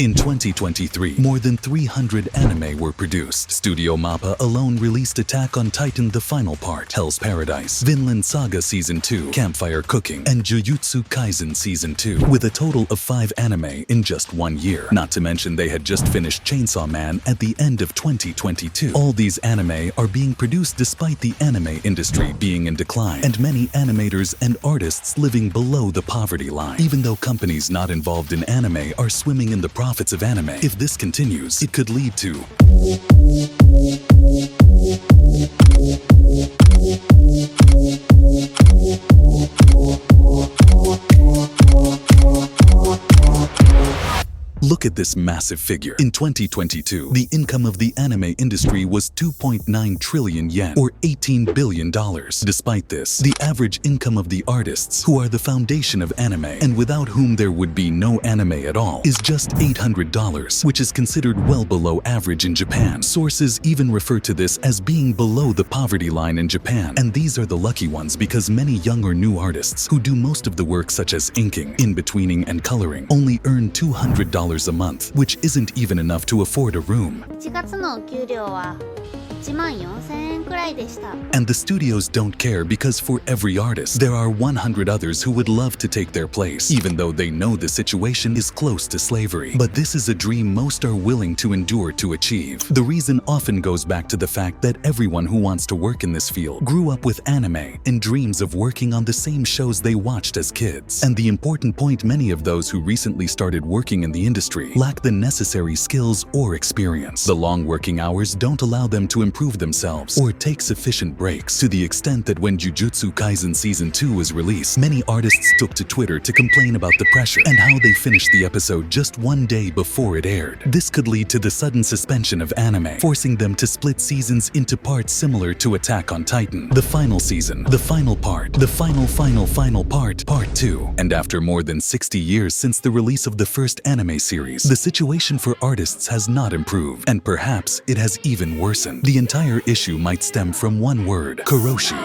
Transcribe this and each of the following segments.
In 2023, more than 300 anime were produced. Studio Mappa alone released Attack on Titan: The Final Part, Hell's Paradise, Vinland Saga Season 2, Campfire Cooking, and Jujutsu Kaisen Season 2, with a total of 5 anime in just 1 year. Not to mention they had just finished Chainsaw Man at the end of 2022. All these anime are being produced despite the anime industry being in decline, and many animators and artists living below the poverty line. Even though companies not involved in anime are swimming in the profits of anime, if this continues, it could lead to Look at this massive figure. In 2022, the income of the anime industry was 2.9 trillion yen, or $18 billion. Despite this, the average income of the artists, who are the foundation of anime and without whom there would be no anime at all, is just $800, which is considered well below average in Japan. Sources even refer to this as being below the poverty line in Japan, and these are the lucky ones because many young or new artists who do most of the work such as inking, in-betweening, and coloring only earn $200 a month, which isn't even enough to afford a room. 1月のお給料は14000円くらいでした。 And the studios don't care because for every artist, there are 100 others who would love to take their place, even though they know the situation is close to slavery. But this is a dream most are willing to endure to achieve. The reason often goes back to the fact that everyone who wants to work in this field grew up with anime and dreams of working on the same shows they watched as kids. And the important point, many of those who recently started working in the industry lack the necessary skills or experience. The long working hours don't allow them to improve themselves or take sufficient breaks, to the extent that when Jujutsu Kaisen Season 2 was released, many artists took to Twitter to complain about the pressure and how they finished the episode just 1 day before it aired. This could lead to the sudden suspension of anime, forcing them to split seasons into parts similar to Attack on Titan: The Final Season, The Final Part, The Final Part, Part 2. And after more than 60 years since the release of the first anime series, the situation for artists has not improved, and perhaps it has even worsened. The entire issue might stem from one word: karoshi.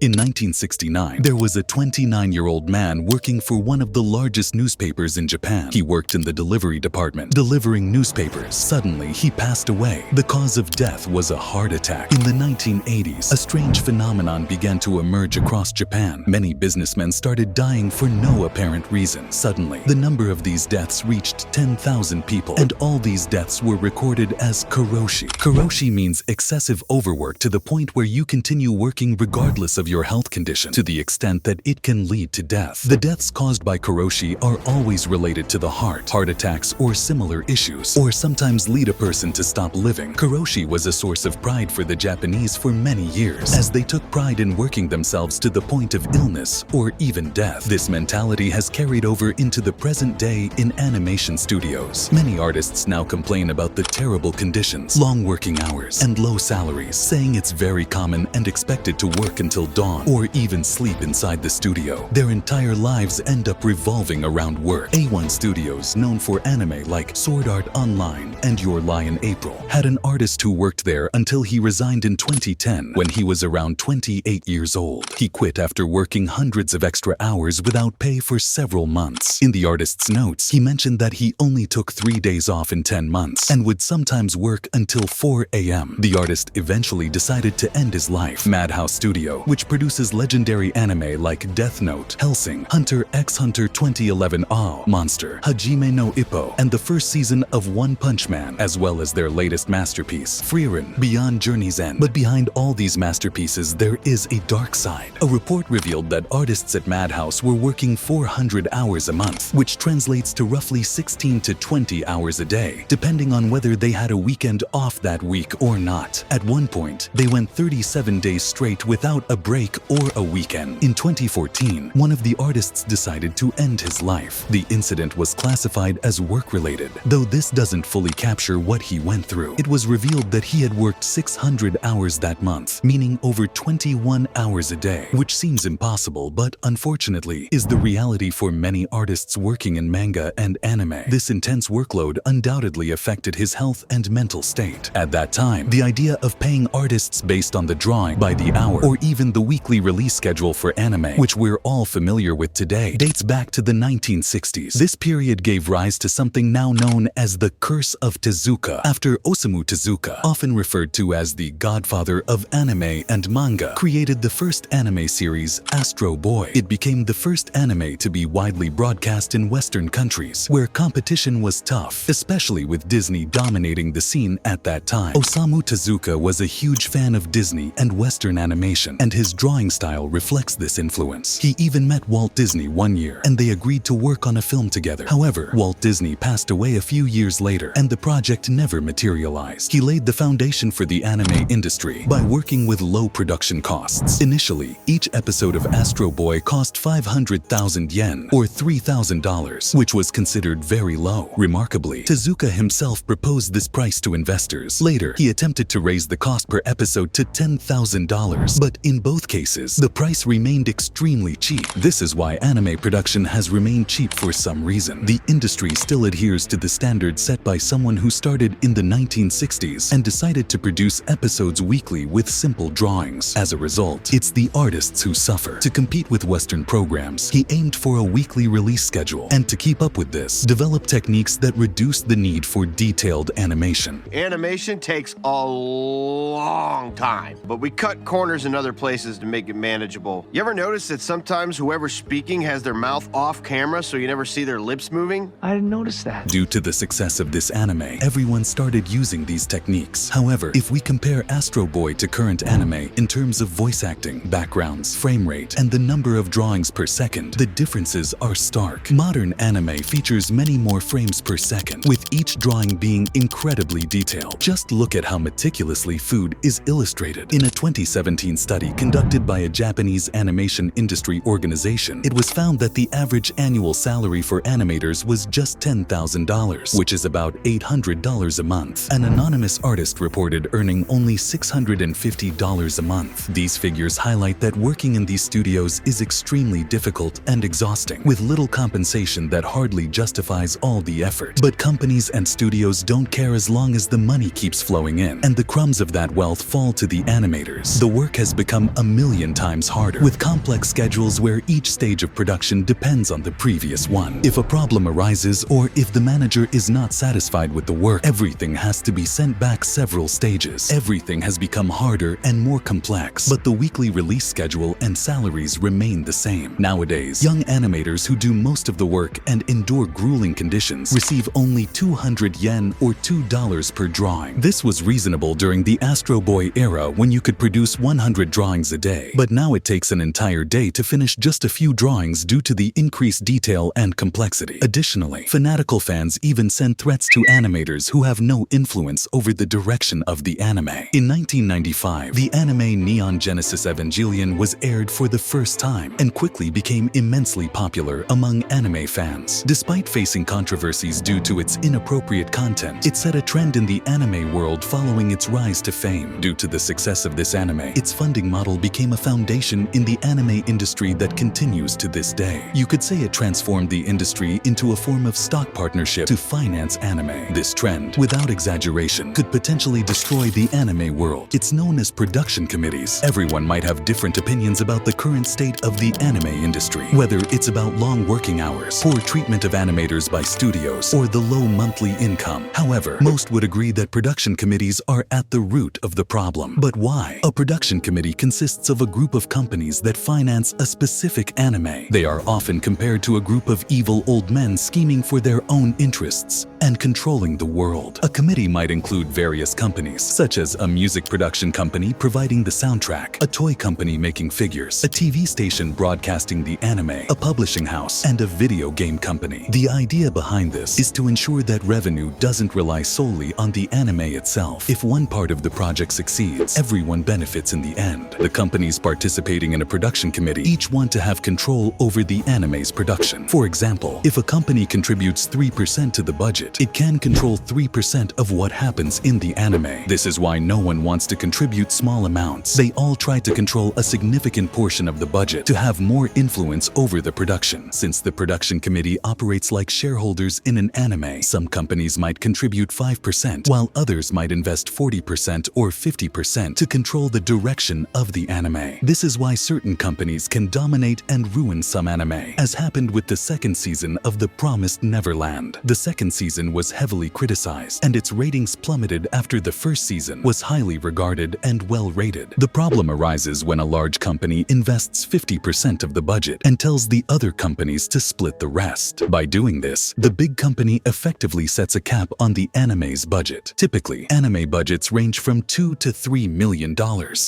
In 1969, there was a 29-year-old man working for one of the largest newspapers in Japan. He worked in the delivery department, delivering newspapers. Suddenly, he passed away. The cause of death was a heart attack. In the 1980s, a strange phenomenon began to emerge across Japan. Many businessmen started dying for no apparent reason. Suddenly, the number of these deaths reached 10,000 people, and all these deaths were recorded as karoshi. Karoshi means excessive overwork to the point where you continue working regardless of your health condition, to the extent that it can lead to death. The deaths caused by karoshi are always related to the heart attacks or similar issues, or sometimes lead a person to stop living. Karoshi was a source of pride for the Japanese for many years, as they took pride in working themselves to the point of illness or even death. This mentality has carried over into the present day in animation studios. Many artists now complain about the terrible conditions, long working hours, and low salaries, saying it's very common and expected to work until dawn or even sleep inside the studio. Their entire lives end up revolving around work. A1 Studios, known for anime like Sword Art Online and Your Lie in April, had an artist who worked there until he resigned in 2010 when he was around 28 years old. He quit after working hundreds of extra hours without pay for several months. In the artist's notes, he mentioned that he only took 3 days off in 10 months and would sometimes work until 4 a.m. The artist eventually decided to end his life. Madhouse Studio, which produces legendary anime like Death Note, Hellsing, Hunter x Hunter 2011 AO, Monster, Hajime no Ippo, and the first season of One Punch Man, as well as their latest masterpiece, Frieren, Beyond Journey's End. But behind all these masterpieces, there is a dark side. A report revealed that artists at Madhouse were working 400 hours a month, which translates to roughly 16 to 20 hours a day, depending on whether they had a weekend off that week or not. At one point, they went 37 days straight without a break or a weekend. In 2014, one of the artists decided to end his life. The incident was classified as work-related, though this doesn't fully capture what he went through. It was revealed that he had worked 600 hours that month, meaning over 21 hours a day, which seems impossible, but unfortunately is the reality for many artists working in manga and anime. This intense workload undoubtedly affected his health and mental state. At that time, the idea of paying artists based on the drawing by the hour or even the weekly release schedule for anime, which we're all familiar with today, dates back to the 1960s. This period gave rise to something now known as the Curse of Tezuka, after Osamu Tezuka, often referred to as the godfather of anime and manga, created the first anime series, Astro Boy. It became the first anime to be widely broadcast in Western countries, where competition was tough, especially with Disney dominating the scene at that time. Osamu Tezuka was a huge fan of Disney and Western animation, and his drawing style reflects this influence. He even met Walt Disney one year, and they agreed to work on a film together. However, Walt Disney passed away a few years later, and the project never materialized. He laid the foundation for the anime industry by working with low production costs. Initially, each episode of Astro Boy cost 500,000 yen, or $3,000, which was considered very low. Remarkably, Tezuka himself proposed this price to investors. Later, he attempted to raise the cost per episode to $10,000, but in both cases, the price remained extremely cheap. This is why anime production has remained cheap for some reason. The industry still adheres to the standards set by someone who started in the 1960s and decided to produce episodes weekly with simple drawings. As a result, it's the artists who suffer. To compete with Western programs, he aimed for a weekly release schedule, and to keep up with this, developed techniques that reduce the need for detailed animation. Animation takes a long time, but we cut corners in other places to make it manageable. You ever notice that sometimes whoever's speaking has their mouth off camera so you never see their lips moving? I didn't notice that. Due to the success of this anime, everyone started using these techniques. However, if we compare Astro Boy to current anime in terms of voice acting, backgrounds, frame rate, and the number of drawings per second, the differences are stark. Modern anime features many more frames per second, with each drawing being incredibly detailed. Just look at how meticulously food is illustrated. In a 2017 study conducted by a Japanese animation industry organization, it was found that the average annual salary for animators was just $10,000, which is about $800 a month. An anonymous artist reported earning only $650 a month. These figures highlight that working in these studios is extremely difficult and exhausting, with little compensation that hardly justifies all the effort. But companies and studios don't care as long as the money keeps flowing in, and the crumbs of that wealth fall to the animators. The work has become a million times harder, with complex schedules where each stage of production depends on the previous one. If a problem arises, or if the manager is not satisfied with the work, everything has to be sent back several stages. Everything has become harder and more complex, but the weekly release schedule and salaries remain the same. Nowadays, young animators who do most of the work and endure grueling conditions receive only 200 yen or $2 per drawing. This was reasonable during the Astro Boy era when you could produce 100 drawings a day, but now it takes an entire day to finish just a few drawings due to the increased detail and complexity. Additionally, fanatical fans even send threats to animators who have no influence over the direction of the anime. In 1995, the anime Neon Genesis Evangelion was aired for the first time and quickly became immensely popular among anime fans. Despite facing controversies due to its inappropriate content, it set a trend in the anime world following its rise to fame. Due to the success of this anime, its funding model became a foundation in the anime industry that continues to this day. You could say it transformed the industry into a form of stock partnership to finance anime. This trend, without exaggeration, could potentially destroy the anime world. It's known as production committees. Everyone might have different opinions about the current state of the anime industry, whether it's about long working hours, poor treatment of animators by studios, or the low monthly income. However, most would agree that production committees are at the root of the problem. But why? A production committee consists of a group of companies that finance a specific anime. They are often compared to a group of evil old men scheming for their own interests and controlling the world. A committee might include various companies, such as a music production company providing the soundtrack, a toy company making figures, a TV station broadcasting the anime, a publishing house, and a video game company. The idea behind this is to ensure that revenue doesn't rely solely on the anime itself. If one part of the project succeeds, everyone benefits in the end. The companies participating in a production committee each want to have control over the anime's production. For example, if a company contributes 3% to the budget, it can control 3% of what happens in the anime. This is why no one wants to contribute small amounts. They all try to control a significant portion of the budget to have more influence over the production. Since the production committee operates like shareholders in an anime, some companies might contribute 5%, while others might invest 40% or 50% to control the direction of the anime. This is why certain companies can dominate and ruin some anime, as happened with the second season of The Promised Neverland. The second season was heavily criticized, and its ratings plummeted after the first season was highly regarded and well rated. The problem arises when a large company invests 50% of the budget and tells the other companies to split the rest. By doing this, the big company effectively sets a cap on the anime's budget. Typically, anime budgets range from $2 to $3 million.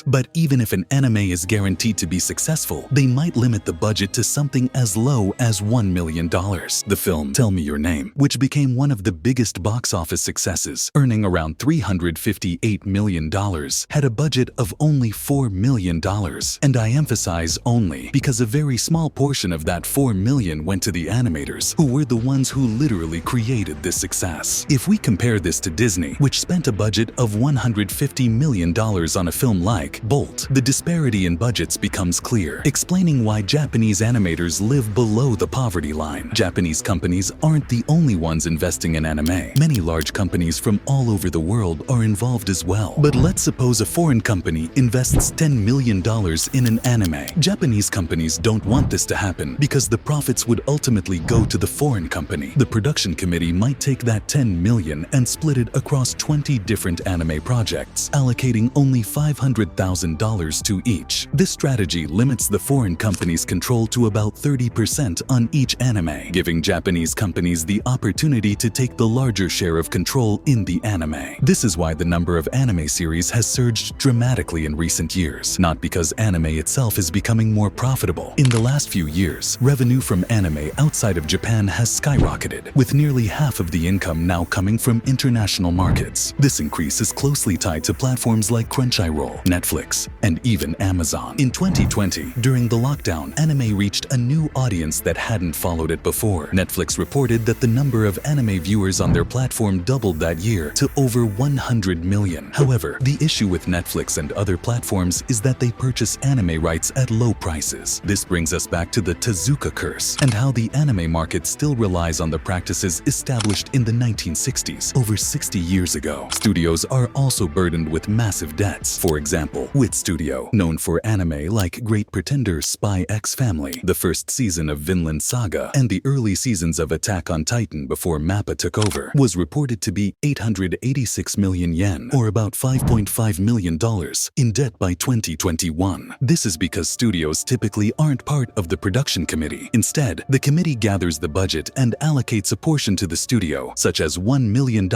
But even if an anime is guaranteed to be successful, they might limit the budget to something as low as $1 million. The film Tell Me Your Name, which became one of the biggest box office successes, earning around $358 million, had a budget of only $4 million. And I emphasize only because a very small portion of that $4 million went to the animators, who were the ones who literally created this success. If we compare this to Disney, which spent a budget of $150 million on a film like Bolt, the disparity in budgets becomes clear, explaining why Japanese animators live below the poverty line. Japanese companies aren't the only ones investing in anime. Many large companies from all over the world are involved as well. But let's suppose a foreign company invests $10 million in an anime. Japanese companies don't want this to happen because the profits would ultimately go to the foreign company. The production committee might take that $10 million and split it across 20 different anime projects, allocating only $500,000 to each. This strategy limits the foreign company's control to about 30% on each anime, giving Japanese companies the opportunity to take the larger share of control in the anime. This is why the number of anime series has surged dramatically in recent years, not because anime itself is becoming more profitable. In the last few years, revenue from anime outside of Japan has skyrocketed, with nearly half of the income now coming from international markets. This increase is closely tied to platforms like Crunchyroll, Netflix, and even Amazon. In 2020, during the lockdown, anime reached a new audience that hadn't followed it before. Netflix reported that the number of anime viewers on their platform doubled that year to over 100 million. However, the issue with Netflix and other platforms is that they purchase anime rights at low prices. This brings us back to the Tezuka curse and how the anime market still relies on the practices established in the 1960s, over 60 years ago. Studios are also burdened with massive debts. For example, Wit Studio, known for anime like Great Pretender, Spy X Family, the first season of Vinland Saga, and the early seasons of Attack on Titan before MAPPA took over, was reported to be 886 million yen, or about $5.5 million, in debt by 2021. This is because studios typically aren't part of the production committee. Instead, the committee gathers the budget and allocates a portion to the studio, such as $1 million,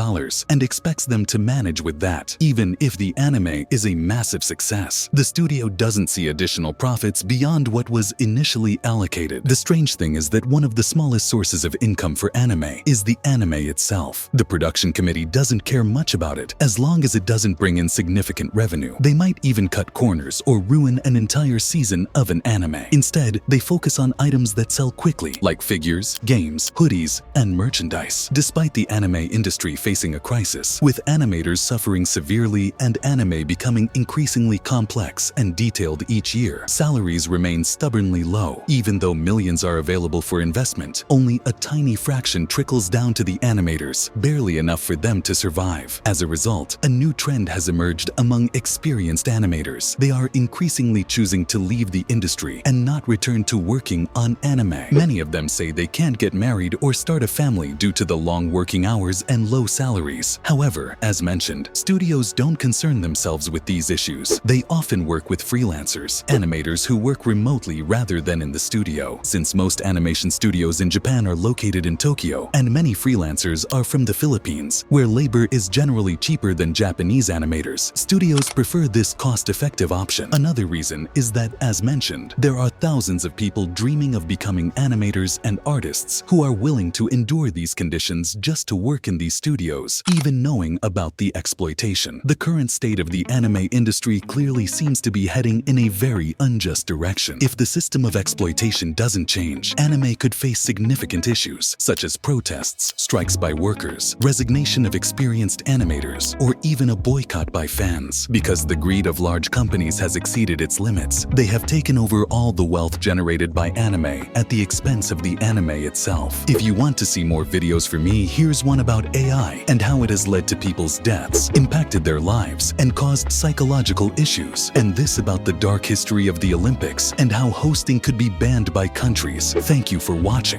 and expects them to manage with that. Even if the anime is a massive success, the studio doesn't see additional profits beyond what was initially allocated. The strange thing is that one of the smallest sources of income for anime is the anime itself. The production committee doesn't care much about it as long as it doesn't bring in significant revenue. They might even cut corners or ruin an entire season of an anime. Instead, they focus on items that sell quickly, like figures, games, hoodies, and merchandise. Despite the anime industry facing a crisis, with animators suffering severely and anime becoming increasingly complex and detailed each year, salaries remain stubbornly low. Even though millions are available for investment, only a tiny fraction trickles down to the animators, barely enough for them to survive. As a result, a new trend has emerged among experienced animators. They are increasingly choosing to leave the industry and not return to working on anime. Many of them say they can't get married or start a family due to the long working hours and low salaries. However, as mentioned, studios don't concern themselves with these issues. They often work with freelancers, animators who work remotely rather than in the studio. Since most animation studios in Japan are located in Tokyo, and many freelancers are from the Philippines, where labor is generally cheaper than Japanese animators, studios prefer this cost-effective option. Another reason is that, as mentioned, there are thousands of people dreaming of becoming animators and artists who are willing to endure these conditions just to work in these studios, even knowing about the exploitation. The current state of the anime industry clearly seems to be heading in a very unjust direction. If the system of exploitation doesn't change, anime could face significant issues, such as protests, strikes by workers, resignation of experienced animators, or even a boycott by fans. Because the greed of large companies has exceeded its limits, they have taken over all the wealth generated by anime at the expense of the anime itself. If you want to see more videos from me, here's one about AI and how it has led to people's deaths, impacted their lives, and caused psychological issues. And this about the dark history of the Olympics and how hosting could be banned by countries. Thank you for watching.